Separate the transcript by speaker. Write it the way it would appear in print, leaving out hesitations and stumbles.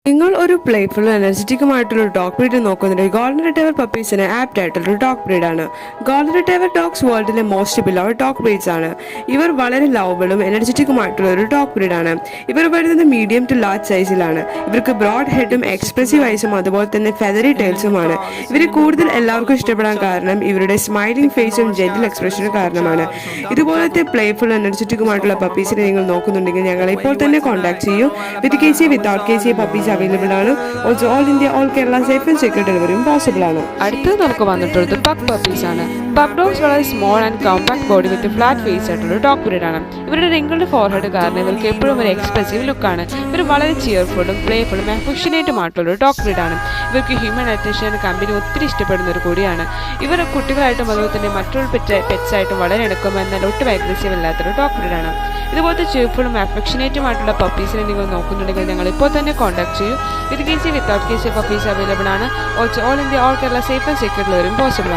Speaker 1: നിങ്ങൾ ഒരു പ്ലേഫുൾ എനർജറ്റിക്കുമായിട്ടുള്ള ഒരു ഡോഗ് ബ്രീഡ് നോക്കുന്നുണ്ടെങ്കിൽ ഗോൾഡൻ റിട്രീവർ പപ്പീസിന് ആപ്റ്റ് ആയിട്ടുള്ള ഒരു ഡോഗ് ബ്രീഡാണ്. ഗോൾഡൻ റിട്രീവർ ഡോഗ്സ് വേൾഡിലെ മോസ്റ്റ് ബിലവഡ് ഡോഗ് ബ്രീഡ്സ് ആണ്. ഇവർ വളരെ ലവബിളും എനർജറ്റിക്കുമായിട്ടുള്ള ഒരു ഡോഗ് ബ്രീഡാണ്. ഇവർ വരുന്നത് മീഡിയം ടു ലാർജ് സൈസിലാണ്. ഇവർക്ക് ബ്രോഡ് ഹെഡും എക്സ്പ്രസീവ് ഐസും അതുപോലെ തന്നെ ഫെദറി ടൈൽസുമാണ്. ഇവരെ കൂടുതൽ എല്ലാവർക്കും ഇഷ്ടപ്പെടാൻ കാരണം ഇവരുടെ സ്മൈലിംഗ് ഫേസും ജെന്റിൽ എക്സ്പ്രഷനും കാരണമാണ്. ഇതുപോലത്തെ പ്ലേഫുൾ എനർജറ്റിക്കുമായിട്ടുള്ള പപ്പീസിനെ നിങ്ങൾ നോക്കുന്നുണ്ടെങ്കിൽ ഞങ്ങളെ ഇപ്പോൾ തന്നെ കോൺടാക്ട് ചെയ്യൂ. With KC without KC puppies available ആണ്. Also all India all Kerala safe and secure ഡെലിവറിയും പോസിബിൾ ആണ്.
Speaker 2: അടുത്തത് നമുക്ക് വന്നിട്ടുള്ളത് പഗ് പപ്പീസ് ആണ്. പഗ് ഡോഗ്സ് വളരെ small and compact body with flat face ആയിട്ടുള്ള ഡോഗ് ബ്രീഡ് ആണ്. ഇവരുടെ റിങ്കിൾഡ് ഫോർഹെഡ് കാരണം ഇവർക്ക് എപ്പോഴും ഒരു എക്സ്പ്രസീവ് ലുക്കാണ്. ഇവർ വളരെ ചിയർഫുള്ളും പ്ലേഫുള്ളും അഫക്ഷനേറ്റും ആയിട്ടുള്ള ഡോഗ് ബ്രീഡ് ആണ്. ഇവർക്ക് ഹ്യൂമൻ അറ്റൻഷൻ കമ്പനി ഒത്തിരി ഇഷ്ടപ്പെടുന്നവർ കൂടിയാണ്. ഇവർ കുട്ടികളായിട്ടും അതുപോലെ തന്നെ മറ്റുള്ള പെറ്റ്സായിട്ടും വളരെ ഇണക്കും എന്നാൽ ഒട്ടും അഗ്രസീവ് അല്ലാത്തൊരു ഡോഗ് ബ്രീഡ് ആണ്. ഇതുപോലത്തെ ചിയർഫുള്ളും അഫക്ഷനേറ്റുമായിട്ടുള്ള പപ്പീസിനെ നിങ്ങൾ നോക്കുന്നുണ്ടെങ്കിൽ ഞങ്ങൾ ഇപ്പോൾ തന്നെ കോൺടാക്ട് ചെയ്യൂ. With KC without KC puppies available ആണ്. Also all India all Kerala safe and secure ഡെലിവറിയും പോസിബിൾ ആണ്.